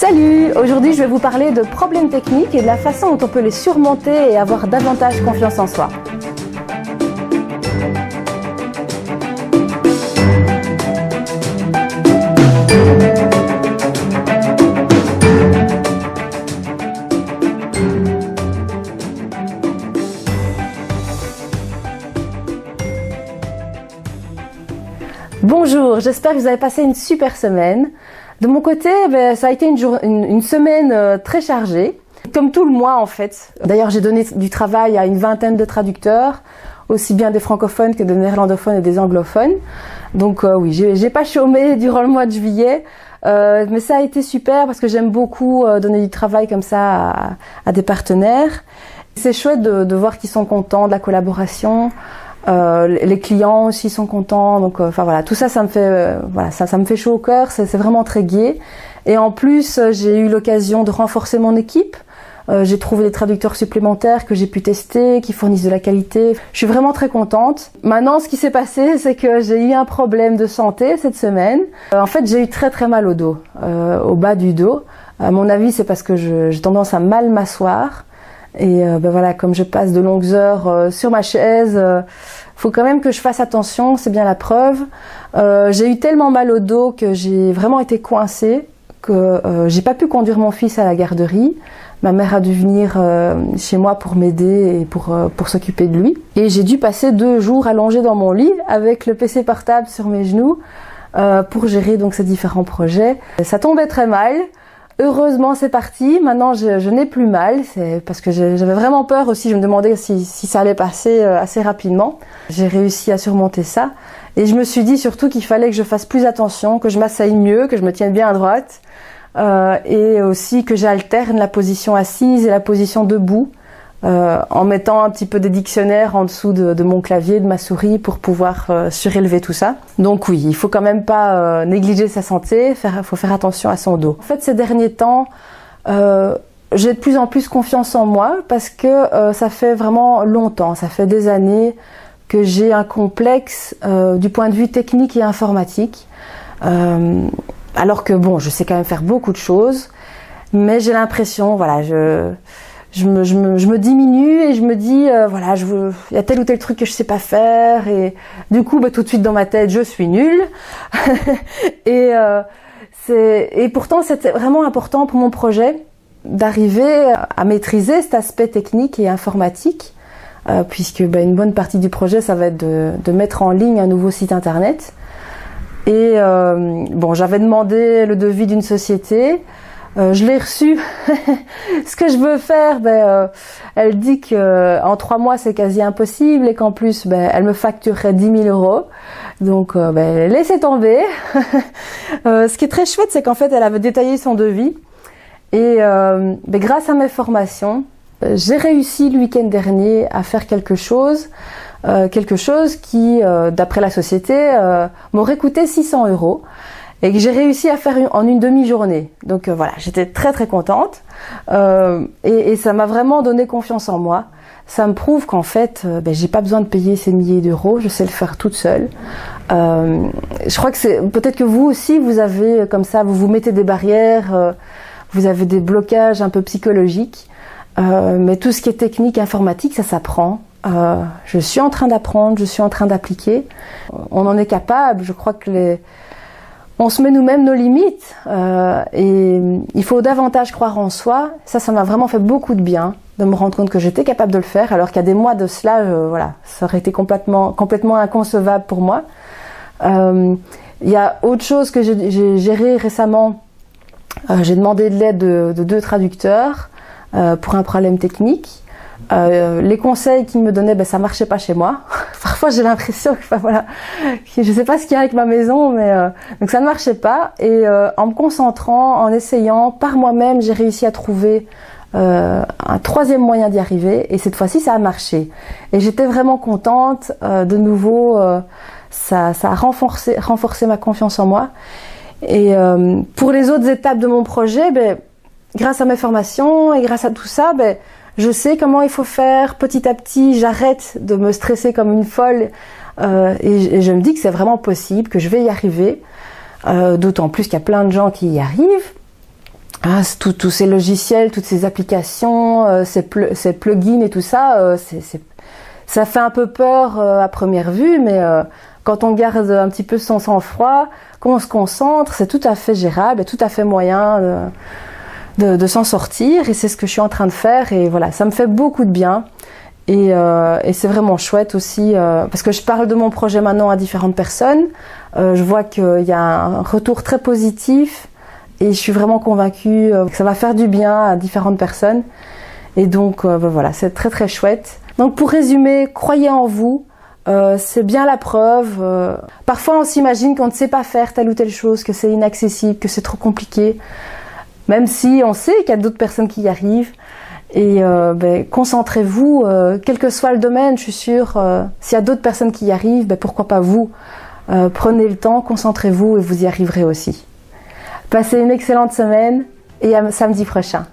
Salut! Aujourd'hui, je vais vous parler de problèmes techniques et de la façon dont on peut les surmonter et avoir davantage confiance en soi. Bonjour, j'espère que vous avez passé une super semaine. De mon côté, ça a été une semaine très chargée, comme tout le mois en fait. D'ailleurs, j'ai donné du travail à une vingtaine de traducteurs, aussi bien des francophones que des néerlandophones et des anglophones. Donc oui, j'ai pas chômé durant le mois de juillet, mais ça a été super parce que j'aime beaucoup donner du travail comme ça à des partenaires. C'est chouette de voir qu'ils sont contents de la collaboration. Les clients aussi sont contents, donc enfin voilà, tout ça, ça me fait chaud au cœur. C'est vraiment très gai. Et en plus, j'ai eu l'occasion de renforcer mon équipe. J'ai trouvé des traducteurs supplémentaires que j'ai pu tester, qui fournissent de la qualité. Je suis vraiment très contente. Maintenant, ce qui s'est passé, c'est que j'ai eu un problème de santé cette semaine. En fait, j'ai eu très mal au dos, au bas du dos. À mon avis, c'est parce que j'ai tendance à mal m'asseoir. Et voilà, comme je passe de longues heures sur ma chaise, faut quand même que je fasse attention, c'est bien la preuve. J'ai eu tellement mal au dos que j'ai vraiment été coincée, que j'ai pas pu conduire mon fils à la garderie. Ma mère a dû venir chez moi pour m'aider et pour s'occuper de lui. Et j'ai dû passer 2 jours allongée dans mon lit avec le PC portable sur mes genoux pour gérer donc ces différents projets. Ça tombait très mal. Heureusement, c'est parti. Maintenant, je n'ai plus mal. C'est parce que j'avais vraiment peur aussi. Je me demandais si ça allait passer assez rapidement. J'ai réussi à surmonter ça. Et je me suis dit surtout qu'il fallait que je fasse plus attention, que je m'asseye mieux, que je me tienne bien à droite. Et aussi que j'alterne la position assise et la position debout. En mettant un petit peu des dictionnaires en dessous de mon clavier, de ma souris pour pouvoir surélever tout ça. Donc oui, il faut quand même pas négliger sa santé, faut faire attention à son dos. En fait, ces derniers temps, j'ai de plus en plus confiance en moi parce que ça fait vraiment longtemps, ça fait des années que j'ai un complexe du point de vue technique et informatique. Alors que bon, je sais quand même faire beaucoup de choses, mais j'ai l'impression, voilà, je me diminue et je me dis voilà, il y a tel ou tel truc que je sais pas faire et du coup tout de suite dans ma tête je suis nulle. et pourtant c'était vraiment important pour mon projet d'arriver à maîtriser cet aspect technique et informatique puisque une bonne partie du projet ça va être de mettre en ligne un nouveau site internet. Et j'avais demandé le devis d'une société. Je l'ai reçu. Ce que je veux faire, elle dit que en 3 mois c'est quasi impossible et qu'en plus elle me facturerait 10 000 €. Donc laissez tomber. Ce qui est très chouette, c'est qu'en fait elle avait détaillé son devis et grâce à mes formations, j'ai réussi le week-end dernier à faire quelque chose qui, d'après la société, m'aurait coûté 600 €. Et que j'ai réussi à faire en une demi-journée. Donc voilà, j'étais très contente et ça m'a vraiment donné confiance en moi. Ça me prouve qu'en fait, j'ai pas besoin de payer ces milliers d'euros, je sais le faire toute seule. Je crois que peut-être que vous aussi, vous avez comme ça, vous vous mettez des barrières, vous avez des blocages un peu psychologiques, mais tout ce qui est technique, informatique, ça s'apprend. Je suis en train d'apprendre, je suis en train d'appliquer. On en est capable, je crois que on se met nous-mêmes nos limites et il faut davantage croire en soi. Ça m'a vraiment fait beaucoup de bien de me rendre compte que j'étais capable de le faire, alors qu'il y a des mois de cela, ça aurait été complètement inconcevable pour moi. Il y a autre chose que j'ai géré récemment. J'ai demandé de l'aide de 2 traducteurs pour un problème technique. Les conseils qu'ils me donnaient, ça marchait pas chez moi. Parfois j'ai l'impression que je sais pas ce qu'il y a avec ma maison, mais donc ça ne marchait pas. Et en me concentrant, en essayant par moi-même, j'ai réussi à trouver un 3e moyen d'y arriver. Et cette fois-ci, ça a marché. Et j'étais vraiment contente. De nouveau, ça a renforcé ma confiance en moi. Et pour les autres étapes de mon projet, grâce à mes formations et grâce à tout ça, je sais comment il faut faire petit à petit, j'arrête de me stresser comme une folle et je me dis que c'est vraiment possible, que je vais y arriver, d'autant plus qu'il y a plein de gens qui y arrivent. tous ces logiciels, toutes ces applications, ces plugins et tout ça, ça fait un peu peur à première vue, mais quand on garde un petit peu son sang-froid, qu'on se concentre, c'est tout à fait gérable et tout à fait moyen de s'en sortir. Et c'est ce que je suis en train de faire. Et voilà, ça me fait beaucoup de bien. Et c'est vraiment chouette aussi, parce que je parle de mon projet maintenant à différentes personnes. Je vois qu'il y a un retour très positif et je suis vraiment convaincue que ça va faire du bien à différentes personnes. Et donc voilà, c'est très très chouette. Donc pour résumer, croyez en vous, c'est bien la preuve. Parfois on s'imagine qu'on ne sait pas faire telle ou telle chose, que c'est inaccessible, que c'est trop compliqué, même si on sait qu'il y a d'autres personnes qui y arrivent. Et concentrez-vous, quel que soit le domaine, je suis sûre, s'il y a d'autres personnes qui y arrivent, pourquoi pas vous. Prenez le temps, concentrez-vous et vous y arriverez aussi. Passez une excellente semaine et à samedi prochain.